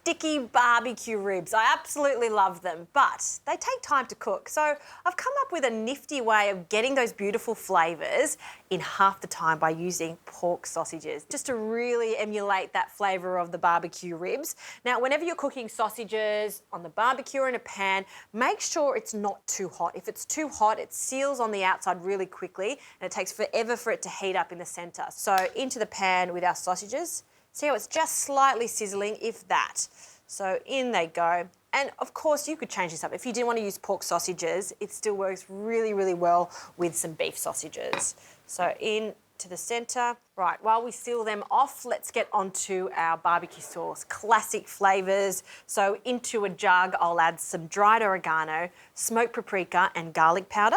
sticky barbecue ribs. I absolutely love them, but they take time to cook. So I've come up with a nifty way of getting those beautiful flavours in half the time by using pork sausages, just to really emulate that flavour of the barbecue ribs. Now, whenever you're cooking sausages on the barbecue or in a pan, make sure it's not too hot. If it's too hot, it seals on the outside really quickly and it takes forever for it to heat up in the centre. So into the pan with our sausages. See how it's just slightly sizzling, if that. So in they go. And of course, you could change this up. If you didn't want to use pork sausages, it still works really, really well with some beef sausages. So into the centre. Right, while we seal them off, let's get onto our barbecue sauce. Classic flavours. So into a jug, I'll add some dried oregano, smoked paprika and garlic powder.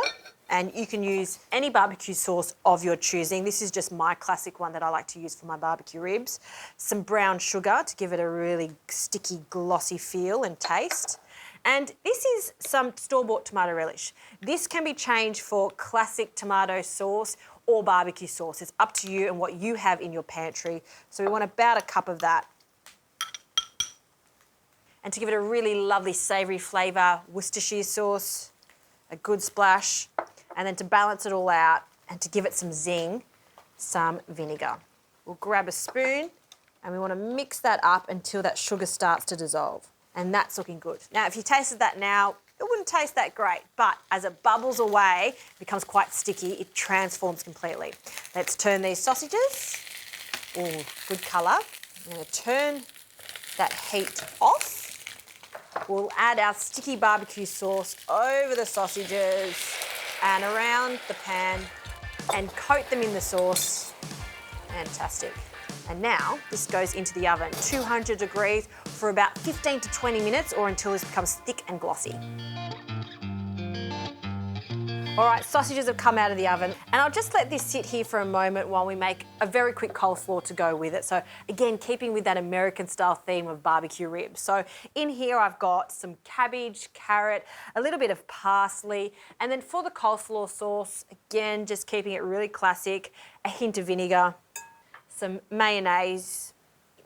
And you can use any barbecue sauce of your choosing. This is just my classic one that I like to use for my barbecue ribs. Some brown sugar to give it a really sticky, glossy feel and taste. And this is some store-bought tomato relish. This can be changed for classic tomato sauce or barbecue sauce. It's up to you and what you have in your pantry. So we want about a cup of that. And to give it a really lovely savoury flavour, Worcestershire sauce, a good splash. And then to balance it all out and to give it some zing, some vinegar. We'll grab a spoon and we want to mix that up until that sugar starts to dissolve. And that's looking good. Now, if you tasted that now, it wouldn't taste that great, but as it bubbles away, it becomes quite sticky, it transforms completely. Let's turn these sausages. Oh, good colour. I'm going to turn that heat off. We'll add our sticky barbecue sauce over the sausages and around the pan and coat them in the sauce. Fantastic. And now this goes into the oven, 200 degrees for about 15 to 20 minutes or until this becomes thick and glossy. All right, sausages have come out of the oven and I'll just let this sit here for a moment while we make a very quick coleslaw to go with it. So again, keeping with that American style theme of barbecue ribs. So in here I've got some cabbage, carrot, a little bit of parsley, and then for the coleslaw sauce, again, just keeping it really classic, a hint of vinegar, some mayonnaise,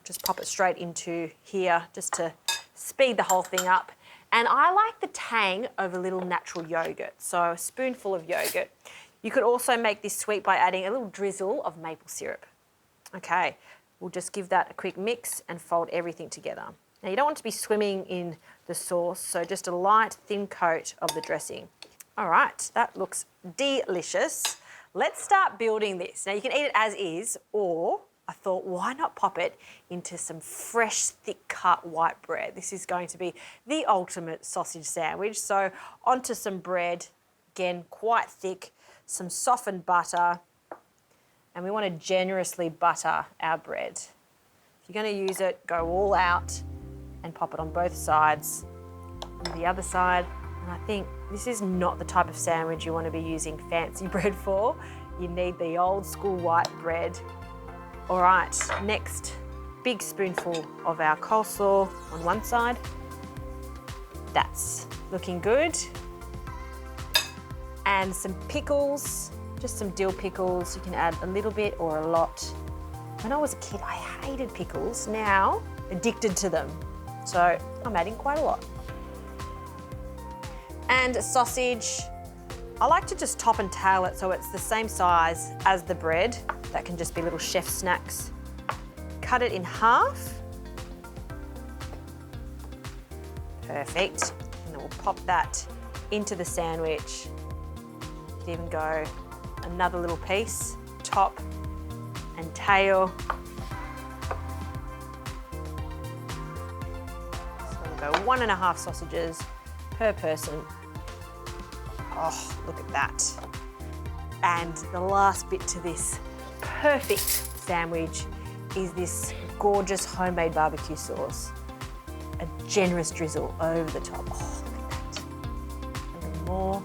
just pop it straight into here just to speed the whole thing up. And I like the tang of a little natural yogurt, so a spoonful of yogurt. You could also make this sweet by adding a little drizzle of maple syrup. Okay, we'll just give that a quick mix and fold everything together. Now you don't want to be swimming in the sauce, so just a light, thin coat of the dressing. All right, that looks delicious. Let's start building this. Now you can eat it as is, or I thought, why not pop it into some fresh, thick cut white bread? This is going to be the ultimate sausage sandwich. So onto some bread, again, quite thick, some softened butter, and we want to generously butter our bread. If you're going to use it, go all out and pop it on both sides. And the other side, and I think this is not the type of sandwich you want to be using fancy bread for. You need the old school white bread. All right, next, big spoonful of our coleslaw on one side. That's looking good. And some pickles, just some dill pickles. You can add a little bit or a lot. When I was a kid, I hated pickles. Now, addicted to them. So I'm adding quite a lot. And a sausage. I like to just top and tail it so it's the same size as the bread. That can just be little chef snacks. Cut it in half. Perfect. And then we'll pop that into the sandwich. You can even go another little piece, top and tail. So we'll go 1.5 sausages per person. Oh, look at that. And the last bit to this perfect sandwich is this gorgeous homemade barbecue sauce. A generous drizzle over the top. Oh, look at that. A little more.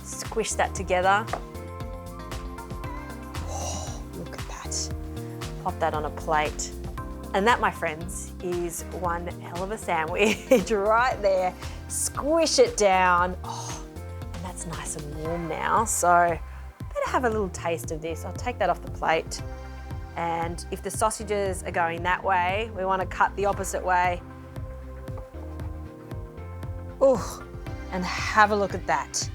Squish that together. Oh, look at that. Pop that on a plate. And that, my friends, is one hell of a sandwich right there. Squish it down. Oh, and that's nice and warm now. So better have a little taste of this. I'll take that off the plate And if the sausages are going that way, we want to cut the opposite way. Oh, and have a look at that.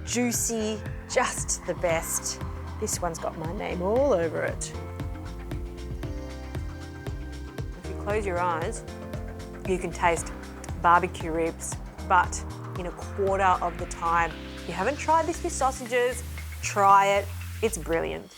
Juicy, just the best. This one's got my name all over it. If you close your eyes, you can taste barbecue ribs, but in a quarter of the time. If you haven't tried this with sausages, try it. It's brilliant.